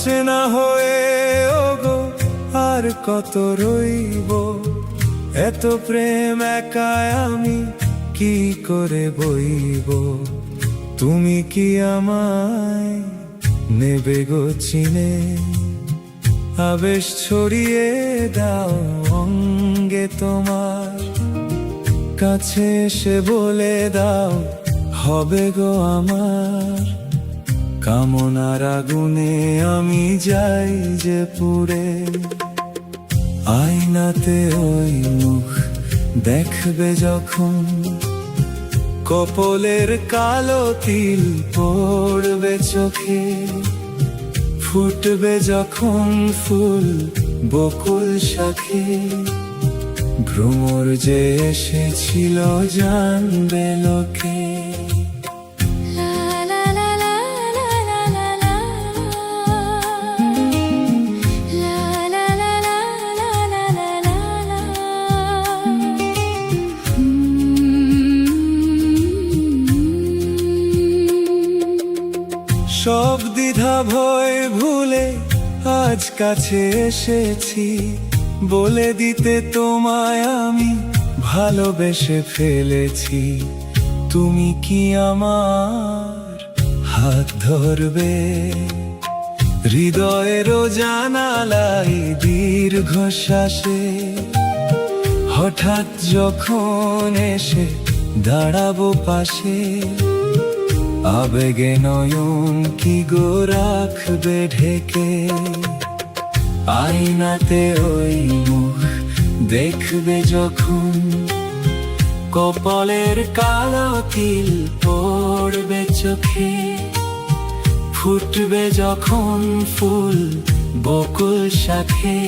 অচেনা হয়ে ওগো আর কত রইব, এত প্রেম একাই আমি কি করে বইব। তুমি কি আমায় নেবে গো চিনে, আবেশ ছড়িয়ে দাও অঙ্গে তোমার, কাছে এসে বলে দাও হবে গো আমার। কামনার আগুনে আমি যাই যে পুড়ে, আয়নাতে ওই মুখ দেখবে যখন, কপলের কালো তিল পড়বে চোখে, ফুটবে যখন ফুল বকুল শাখে, ভ্রমর যে এসেছিল জানবে লোকে। সব দ্বিধা ভয় ভুলে আজ কাছে এসেছি, বলে দিতে তোমায় আমি ভালোবেসে ফেলেছি। তুমি কি আমার হাত ধরবে, হৃদয়েরও জানালাই দীর্ঘশ্বাসে, হঠাৎ যখন এসে দাঁড়াবো পাশে, আবেগে নয়ন কি গো রাখবে ঢেকে। আয়নাতে ওই মুখ দেখবে যখন, কপালের কালো তিল পড়বে চোখে, ফুটবে যখন ফুল বকুল শাখে,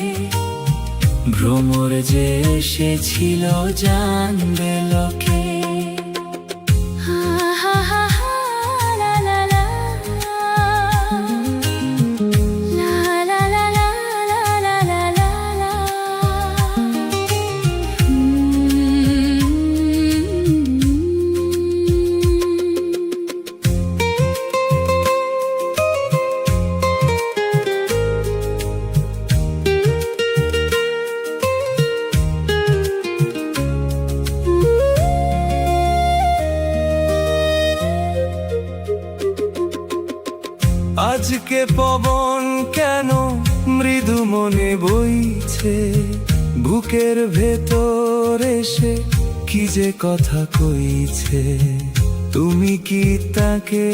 ভ্রমর যে এসেছিল জানবে লোকে। আজকে পবন কেন মৃদু মনে বইছে, বুকের ভেতর এসে কি যে কথা কইছে। তুমি কি তাকে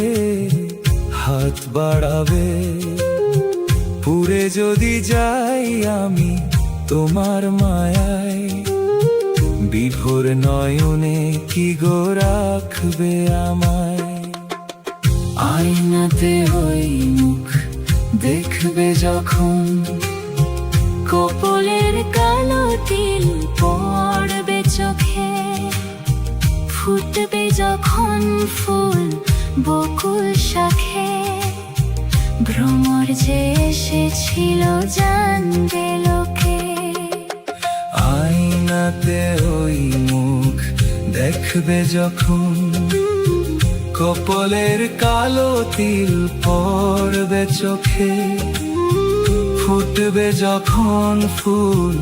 হাত বাড়াবে, পুরে যদি যাই আমি তোমার মায়ায়, বিভোর নয়নে কি গো রাখবে আমায়। আয়নাতে ওই মুখ দেখবে যখন, কপলের কালো তিল পড়বে চোখে, ফুটবে যখন ফুল বকুল শাখে, ভ্রমর যে এসেছিল জানবে লোকে। আয়নাতে ওই মুখ দেখবে যখন, কপলের কালো তিল পড়বে চোখে, ফুটবে যখন ফুল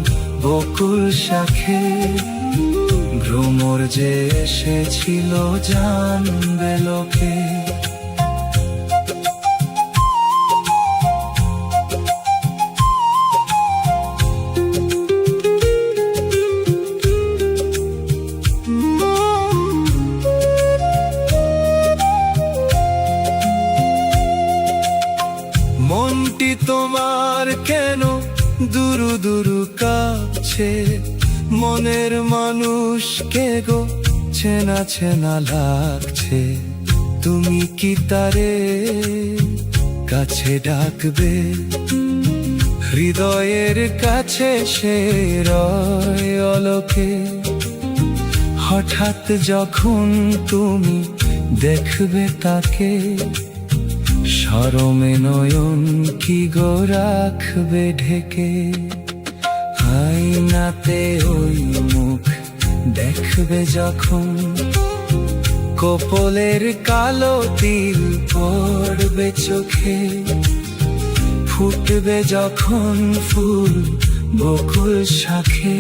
বকুল শাখে, ভ্রমর যে এসেছিল জানবে লোকে। মনটি তোমার কেন দুরু দুরু কাঁপছে, মনের মানুষকে গো চেনা চেনা লাগছে। তুমি কি তারে কাছে ডাকবে, হৃদয়ের কাছে সে রয় অলোকে, হঠাৎ যখন তুমি দেখবে তাকে, শরমে নয়ন কি গো রাখবে ঢেকে। আয়নাতে ওই মুখ দেখবে যখন, কপলের কালো তিল পড়বে চোখে, ফুটবে যখন ফুল বকুল শাখে,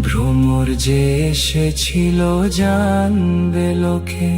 ভ্রমর যে এসেছিল জানবে লোকে।